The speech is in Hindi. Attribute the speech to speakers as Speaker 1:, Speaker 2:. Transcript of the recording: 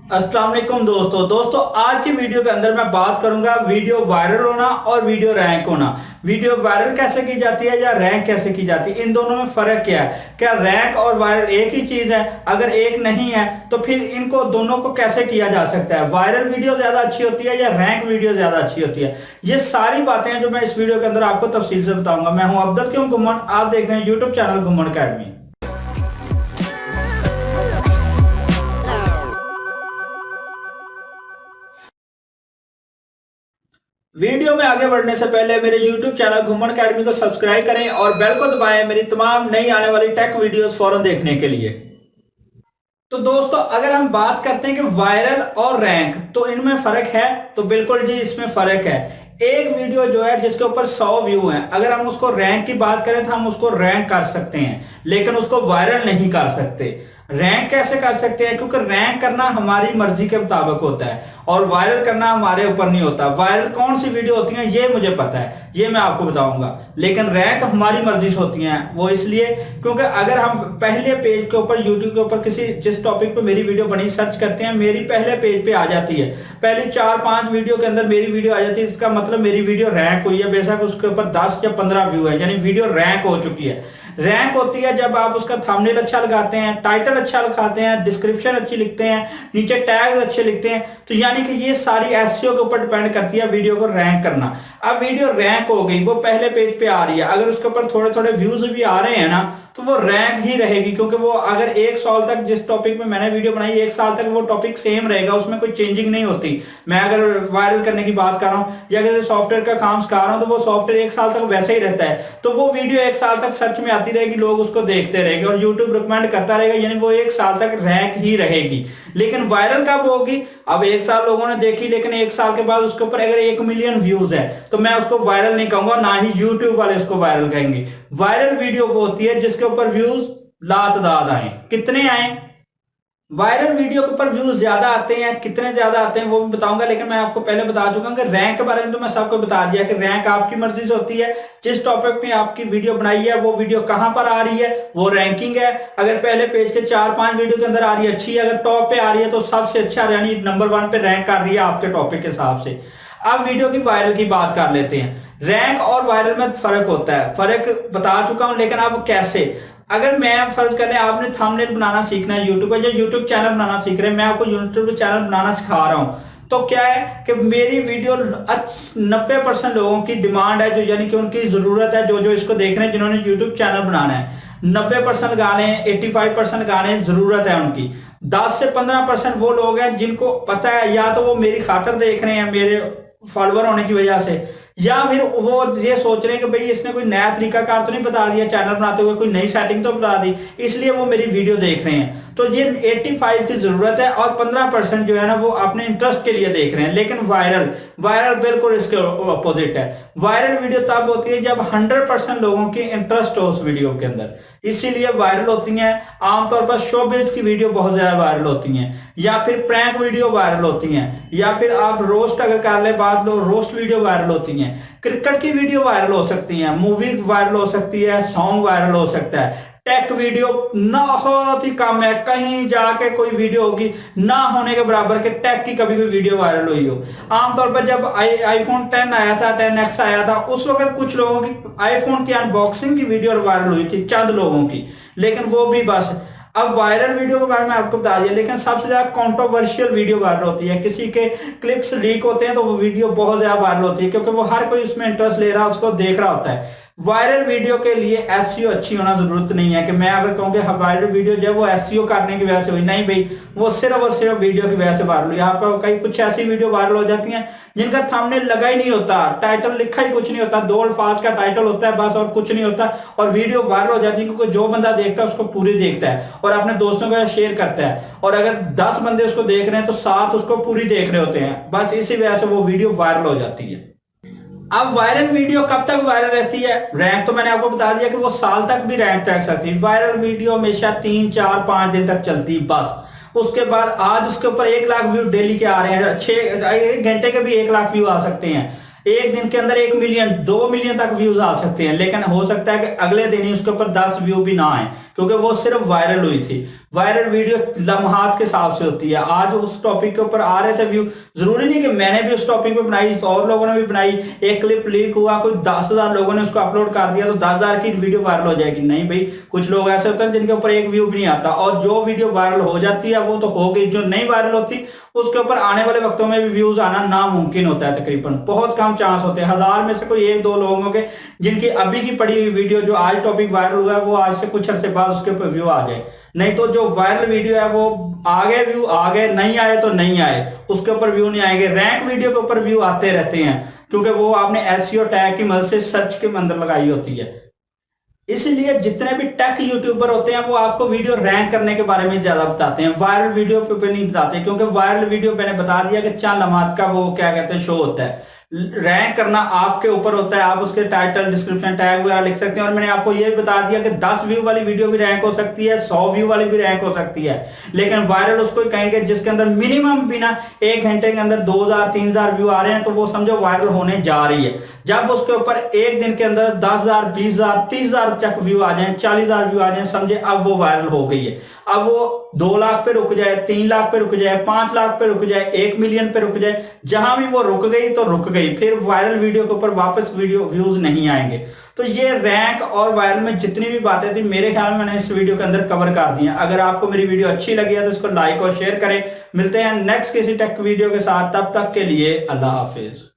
Speaker 1: अस्सलाम वालेकुम दोस्तों आज की वीडियो के अंदर मैं बात करूंगा वीडियो वायरल होना और वीडियो रैंक होना। वीडियो वायरल कैसे की जाती है या रैंक कैसे की जाती है, इन दोनों में फर्क क्या है? क्या रैंक और वायरल एक ही चीज है? अगर एक नहीं है तो फिर इनको दोनों को कैसे किया जा सकता है? वायरल वीडियो ज्यादा अच्छी होती है या रैंक वीडियो ज्यादा अच्छी होती है? ये सारी बातें हैं जो मैं इस वीडियो के अंदर आपको तफसील से बताऊंगा। मैं हूं अब्दुल क्यों घुमन, आप देख रहे हैं यूट्यूब चैनल घुमन अकेडमी। वीडियो में आगे बढ़ने से पहले मेरे YouTube चैनल घुमन अकेडमी को सब्सक्राइब करें और बेल को दबाएं मेरी तमाम नई आने वाली टेक वीडियोस फौरन देखने के लिए। तो दोस्तों अगर हम बात करते हैं कि वायरल और रैंक, तो इनमें फर्क है? तो बिल्कुल जी, इसमें फर्क है। एक वीडियो जो है जिसके ऊपर 100 व्यू हैं, अगर हम उसको रैंक की बात करें तो हम उसको रैंक कर सकते हैं, लेकिन उसको वायरल नहीं कर सकते। रैंक कैसे कर सकते हैं? क्योंकि रैंक करना हमारी मर्जी के मुताबिक होता है और वायरल करना हमारे ऊपर नहीं होता। वायरल कौन सी वीडियो होती है ये मुझे पता है, ये मैं आपको बताऊंगा, लेकिन रैंक हमारी मर्जी से होती हैं। वो इसलिए क्योंकि अगर हम पहले पेज के ऊपर यूट्यूब के ऊपर किसी जिस टॉपिक पे मेरी वीडियो बनी सर्च करते हैं, मेरी पहले पेज पे आ जाती है, पहली 4-5 वीडियो के अंदर मेरी वीडियो आ जाती है, इसका मतलब मेरी वीडियो रैंक हुई है। बेशक उसके ऊपर 10 या 15 व्यू है, यानी वीडियो रैंक हो चुकी है। रैंक होती है जब आप उसका थंबनेल अच्छा लगाते हैं, टाइटल अच्छा लगाते हैं, डिस्क्रिप्शन अच्छी लिखते हैं, नीचे टैग्स अच्छे लिखते हैं, तो यानी कि ये सारी एसईओ के ऊपर डिपेंड करती है वीडियो को रैंक करना। अब वीडियो रैंक हो गई, वो पहले पेज पे आ रही है, अगर उसके ऊपर थोड़े थोड़े व्यूज भी आ रहे हैं ना, तो वो रैंक ही रहेगी, क्योंकि वो अगर 1 साल तक जिस टॉपिक में मैंने वीडियो बनाई 1 साल तक वो टॉपिक सेम रहेगा, उसमें कोई चेंजिंग नहीं होती। मैं अगर वायरल करने की बात कर रहा हूँ या अगर सॉफ्टवेयर का काम सिखा रहा हूँ, तो वो सॉफ्टवेयर 1 साल तक वैसे ही रहता है, तो वो वीडियो 1 साल तक सर्च में आती रहेगी, लोग उसको देखते रहेंगे और यूट्यूब रिकमेंड करता रहेगा, यानी वो 1 साल तक रैंक ही रहेगी। लेकिन वायरल कब होगी? अब 1 साल लोगों ने देखी, लेकिन 1 साल के बाद उसके ऊपर अगर 1 मिलियन व्यूज है तो मैं उसको वायरल नहीं कहूंगा, ना ही यूट्यूब वाले उसको वायरल कहेंगे। वायरल वीडियो वो होती है जिसके ऊपर व्यूज लातदाद आए। कितने आए? वायरल वीडियो के ऊपर व्यूज ज्यादा आते हैं, कितने ज्यादा आते हैं वो भी बताऊंगा, लेकिन मैं आपको पहले बता चुका हूं कि रैंक के बारे में तो मैं सबको बता दिया कि रैंक आपकी मर्जी से होती है। जिस टॉपिक में आपकी वीडियो बनाई है वो वीडियो कहां पर आ रही है, वो रैंकिंग है। अगर पहले पेज के 4-5 वीडियो के अंदर आ रही है अच्छी, अगर टॉप पे आ रही है तो सबसे अच्छा, यानी नंबर 1 पे रैंक कर रही है आपके टॉपिक के हिसाब से। अब वीडियो की वायरल की बात कर लेते हैं। रैंक और वायरल में फर्क होता है, फर्क बता चुका हूं, लेकिन अब कैसे? अगर मैं फर्ज कर ले आपने थंबनेल बनाना सीखना है यूट्यूब पर, या यूट्यूब चैनल बनाना सीख रहे हैं, मैं आपको यूट्यूब चैनल बनाना सिखा रहा हूं, तो क्या है कि मेरी वीडियो 90% लोगों की डिमांड है, जो यानी कि उनकी जरूरत है, जो जो इसको देख रहे हैं जिन्होंने यूट्यूब चैनल बनाना है, 90% गाने, 85% गाने जरूरत है उनकी। 10 से 15% वो लोग हैं जिनको पता है, या तो वो मेरी खातर देख रहे हैं मेरे फॉलोअर होने की वजह से, या फिर वो ये सोच रहे हैं कि भाई इसने कोई नया तरीका कार तो नहीं बता दिया चैनल बनाते हुए, कोई नई सेटिंग तो बता दी, इसलिए वो मेरी वीडियो देख रहे हैं। तो ये 85 की जरूरत है और 15% जो है ना वो अपने इंटरेस्ट के लिए देख रहे हैं। लेकिन वायरल बिल्कुल इसके अपोजिट है। वायरल वीडियो तब होती है जब 100% लोगों की इंटरेस्ट हो उस वीडियो के अंदर, इसीलिए वायरल होती हैं। आमतौर पर शोबिज की वीडियो बहुत ज्यादा वायरल होती हैं, या फिर प्रैंक वीडियो वायरल होती हैं, या फिर आप रोस्ट अगर कर ले बात, लो रोस्ट वीडियो वायरल होती हैं। क्रिकेट की वीडियो वायरल हो सकती है, मूवी वायरल हो सकती है, सॉन्ग वायरल हो सकता है। टेक वीडियो बहुत ही कम है, कहीं जाके कोई वीडियो होगी ना होने के बराबर के टेक की कभी कोई वीडियो वायरल हुई हो। आमतौर पर जब आईफोन 10 आया था, 10X आया था, उस वक्त कुछ लोगों की आईफोन की अनबॉक्सिंग की वीडियो वायरल हुई थी, चंद लोगों की, लेकिन वो भी बस। अब वायरल वीडियो के बारे में आपको बता दिया, लेकिन सबसे ज्यादा कंट्रोवर्शियल वीडियो वायरल होती है। किसी के क्लिप्स लीक होते हैं तो वो वीडियो बहुत ज्यादा वायरल होती है, क्योंकि वो हर कोई उसमें इंटरेस्ट ले रहा है, उसको देख रहा होता है। वायरल वीडियो के लिए एसईओ अच्छी होना जरूरत नहीं है कि मैं अगर कहूँ कि वायरल वीडियो जो है वो एसईओ करने की वजह से हुई, नहीं भाई, वो सिर्फ और सिर्फ वीडियो की वजह से वायरल हुई। आपका कई कुछ ऐसी वीडियो वायरल हो जाती हैं जिनका थंबनेल लगा ही नहीं होता, टाइटल लिखा ही कुछ नहीं होता, 2 अल्फाज का टाइटल होता है बस और कुछ नहीं होता, और वीडियो वायरल हो जाती है क्योंकि जो बंदा देखता है उसको पूरी देखता है और अपने दोस्तों को शेयर करता है, और अगर 10 बंदे उसको देख रहे हैं तो 7 उसको पूरी देख रहे होते हैं, बस इसी वजह से वो वीडियो वायरल हो जाती है। अब वायरल वीडियो कब तक वायरल रहती है? रैंक तो मैंने आपको बता दिया कि वो साल तक भी रैंक रख सकती है। वायरल वीडियो हमेशा 3-4-5 दिन तक चलती है बस। उसके बाद आज उसके ऊपर 1 लाख व्यू डेली के आ रहे हैं, 1 घंटे के भी 1 लाख व्यू आ सकते हैं, एक दिन के अंदर 1 मिलियन 2 मिलियन तक व्यूज आ सकते हैं, लेकिन हो सकता है कि अगले दिन ही उसके ऊपर 10 व्यू भी ना आए, क्योंकि वो सिर्फ वायरल हुई थी। वायरल वीडियो लम्हात के हिसाब से होती है। आज उस टॉपिक के ऊपर आ रहे थे व्यू, जरूरी नहीं कि मैंने भी उस टॉपिक पे बनाई, तो और लोगों ने भी बनाई, एक क्लिप लीक हुआ, कोई 10,000 लोगों ने उसको अपलोड कर दिया तो 10,000 की वीडियो वायरल हो जाएगी। नहीं भाई, कुछ लोग ऐसे होते हैं जिनके ऊपर एक व्यू भी नहीं आता, और जो वीडियो वायरल हो जाती है वो तो हो गई, जो नहीं वायरल होती उसके ऊपर आने वाले वक्तों में भी व्यूज आना नामुमकिन होता है। तकरीबन बहुत कम चांस होते हैं, 1000 में से कोई 1-2 लोगों के जिनकी अभी की पड़ी हुई वीडियो जो आज टॉपिक वायरल हुआ है वो आज से कुछ अरसे बाद उसके ऊपर व्यू आ जाए। नहीं तो जो वायरल वीडियो है वो आ गए व्यू आ गए, नहीं आए तो नहीं आए, उसके ऊपर व्यू नहीं आएंगे। रैंक वीडियो के ऊपर व्यू आते रहते हैं क्योंकि वो आपने एसईओ टैग की मदद से सर्च के अंदर लगाई होती है। इसलिए जितने भी टेक यूट्यूबर होते हैं वो आपको वीडियो रैंक करने के बारे में ज्यादा बताते हैं, वायरल वीडियो पे नहीं बताते, क्योंकि वायरल वीडियो मैंने बता दिया कि चंद लम्हात का वो क्या कहते हैं शो होता है। रैंक करना आपके ऊपर होता है, आप उसके टाइटल डिस्क्रिप्शन टैग वगैरह लिख सकते हैं। और मैंने आपको ये भी बता दिया कि 10 व्यू वाली वीडियो भी रैंक हो सकती है, 100 व्यू वाली भी रैंक हो सकती है, लेकिन वायरल उसको ही कहेंगे जिसके अंदर मिनिमम बिना 1 घंटे के अंदर 2,000-3,000 व्यू आ रहे हैं, तो वो समझो वायरल होने जा रही है। जब उसके ऊपर एक दिन के अंदर 10,000, 20,000, 30,000 तक व्यू आ जाए, 40,000 व्यू आ जाए, समझे अब वो वायरल हो गई है। अब वो 2 लाख पे रुक जाए, 3 लाख पे रुक जाए, 5 लाख पे रुक जाए, 1 मिलियन पे रुक जाए, जहां भी वो रुक गई तो रुक गई, फिर वायरल वीडियो के ऊपर वापस वीडियो व्यूज नहीं आएंगे। तो ये रैंक और वायरल में जितनी भी बातें थी मेरे ख्याल में मैंने इस वीडियो के अंदर कवर कर दी है। अगर आपको मेरी वीडियो अच्छी लगी है तो इसको लाइक और शेयर करें। मिलते हैं नेक्स्ट किसी टेक वीडियो के साथ, तब तक के लिए अल्लाह हाफिज।